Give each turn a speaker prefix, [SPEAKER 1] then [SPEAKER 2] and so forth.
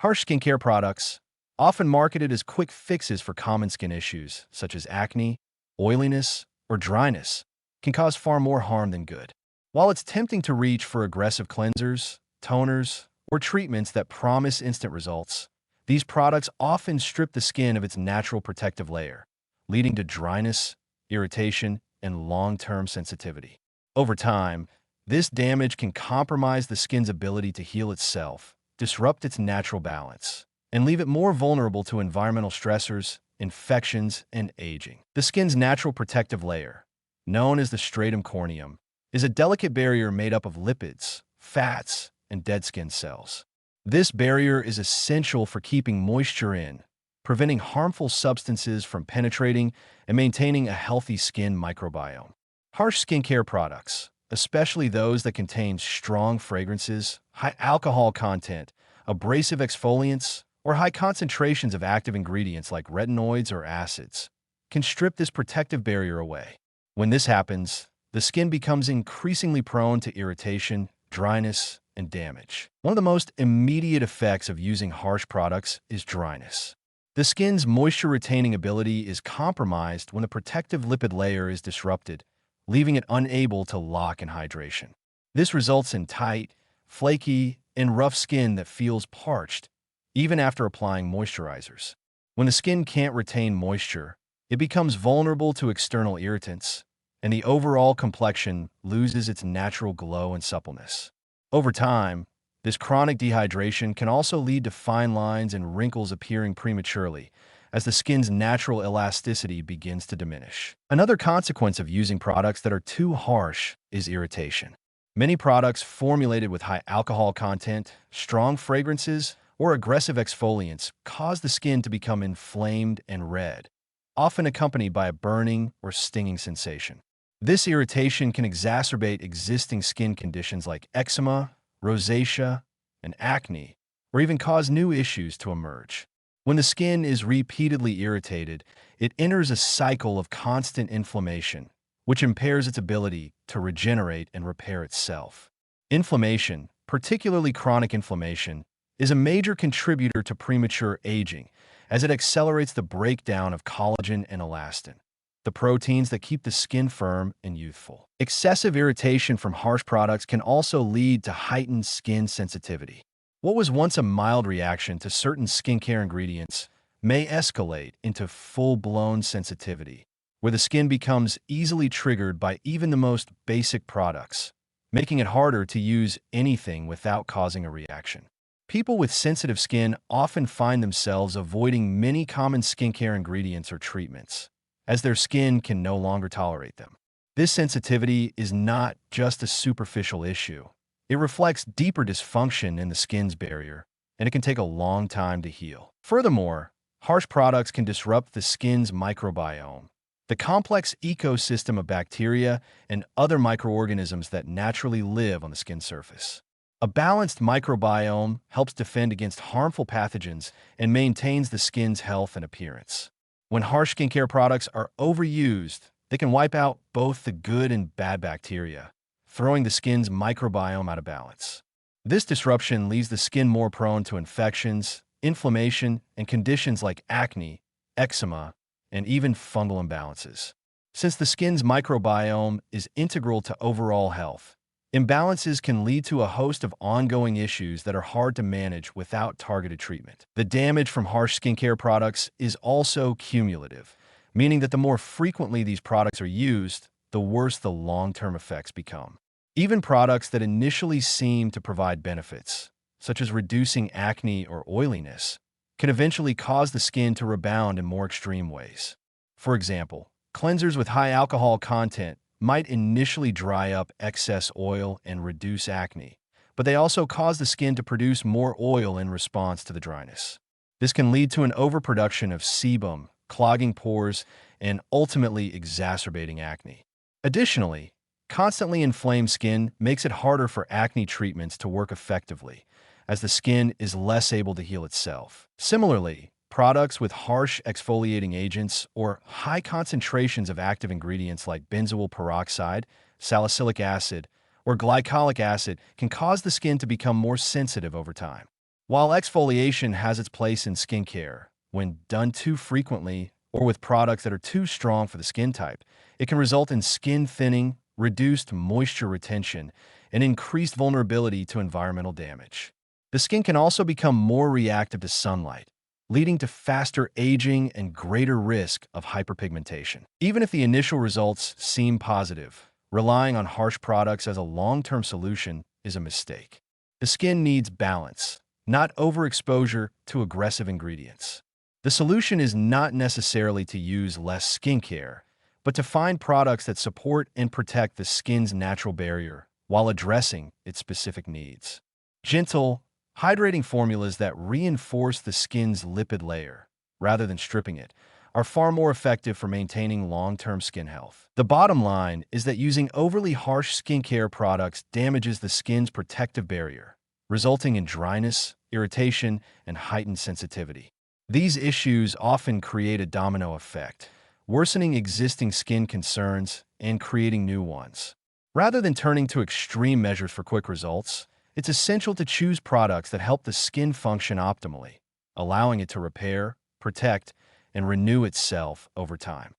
[SPEAKER 1] Harsh skincare products, often marketed as quick fixes for common skin issues such as acne, oiliness, or dryness, can cause far more harm than good. While it's tempting to reach for aggressive cleansers, toners, or treatments that promise instant results, these products often strip the skin of its natural protective layer, leading to dryness, irritation, and long-term sensitivity. Over time, this damage can compromise the skin's ability to heal itself, disrupt its natural balance, and leave it more vulnerable to environmental stressors, infections, and aging. The skin's natural protective layer, known as the stratum corneum, is a delicate barrier made up of lipids, fats, and dead skin cells. This barrier is essential for keeping moisture in, preventing harmful substances from penetrating, and maintaining a healthy skin microbiome. Harsh skincare products, especially those that contain strong fragrances, high alcohol content, abrasive exfoliants, or high concentrations of active ingredients like retinoids or acids, can strip this protective barrier away. When this happens, the skin becomes increasingly prone to irritation, dryness, and damage. One of the most immediate effects of using harsh products is dryness. The skin's moisture-retaining ability is compromised when the protective lipid layer is disrupted, leaving it unable to lock in hydration. This results in tight, flaky, and rough skin that feels parched, even after applying moisturizers. When the skin can't retain moisture, it becomes vulnerable to external irritants, and the overall complexion loses its natural glow and suppleness. Over time, this chronic dehydration can also lead to fine lines and wrinkles appearing prematurely, as the skin's natural elasticity begins to diminish. Another consequence of using products that are too harsh is irritation. Many products formulated with high alcohol content, strong fragrances, or aggressive exfoliants cause the skin to become inflamed and red, often accompanied by a burning or stinging sensation. This irritation can exacerbate existing skin conditions like eczema, rosacea, and acne, or even cause new issues to emerge. When the skin is repeatedly irritated, it enters a cycle of constant inflammation, which impairs its ability to regenerate and repair itself. Inflammation, particularly chronic inflammation, is a major contributor to premature aging, as it accelerates the breakdown of collagen and elastin, the proteins that keep the skin firm and youthful. Excessive irritation from harsh products can also lead to heightened skin sensitivity. What was once a mild reaction to certain skincare ingredients may escalate into full-blown sensitivity, where the skin becomes easily triggered by even the most basic products, making it harder to use anything without causing a reaction. People with sensitive skin often find themselves avoiding many common skincare ingredients or treatments, as their skin can no longer tolerate them. This sensitivity is not just a superficial issue. It reflects deeper dysfunction in the skin's barrier, and it can take a long time to heal. Furthermore, harsh products can disrupt the skin's microbiome, the complex ecosystem of bacteria and other microorganisms that naturally live on the skin's surface. A balanced microbiome helps defend against harmful pathogens and maintains the skin's health and appearance. When harsh skincare products are overused, they can wipe out both the good and bad bacteria, throwing the skin's microbiome out of balance. This disruption leaves the skin more prone to infections, inflammation, and conditions like acne, eczema, and even fungal imbalances. Since the skin's microbiome is integral to overall health, imbalances can lead to a host of ongoing issues that are hard to manage without targeted treatment. The damage from harsh skincare products is also cumulative, meaning that the more frequently these products are used, the worse the long-term effects become. Even products that initially seem to provide benefits, such as reducing acne or oiliness, can eventually cause the skin to rebound in more extreme ways. For example, cleansers with high alcohol content might initially dry up excess oil and reduce acne, but they also cause the skin to produce more oil in response to the dryness. This can lead to an overproduction of sebum, clogging pores, and ultimately exacerbating acne. Additionally, constantly inflamed skin makes it harder for acne treatments to work effectively, as the skin is less able to heal itself. Similarly, products with harsh exfoliating agents or high concentrations of active ingredients like benzoyl peroxide, salicylic acid, or glycolic acid can cause the skin to become more sensitive over time. While exfoliation has its place in skincare, when done too frequently or with products that are too strong for the skin type, it can result in skin thinning, reduced moisture retention, and increased vulnerability to environmental damage. The skin can also become more reactive to sunlight, leading to faster aging and greater risk of hyperpigmentation. Even if the initial results seem positive, relying on harsh products as a long-term solution is a mistake. The skin needs balance, not overexposure to aggressive ingredients. The solution is not necessarily to use less skincare, but to find products that support and protect the skin's natural barrier while addressing its specific needs. Gentle, hydrating formulas that reinforce the skin's lipid layer, rather than stripping it, are far more effective for maintaining long-term skin health. The bottom line is that using overly harsh skincare products damages the skin's protective barrier, resulting in dryness, irritation, and heightened sensitivity. These issues often create a domino effect, worsening existing skin concerns and creating new ones. Rather than turning to extreme measures for quick results, it's essential to choose products that help the skin function optimally, allowing it to repair, protect, and renew itself over time.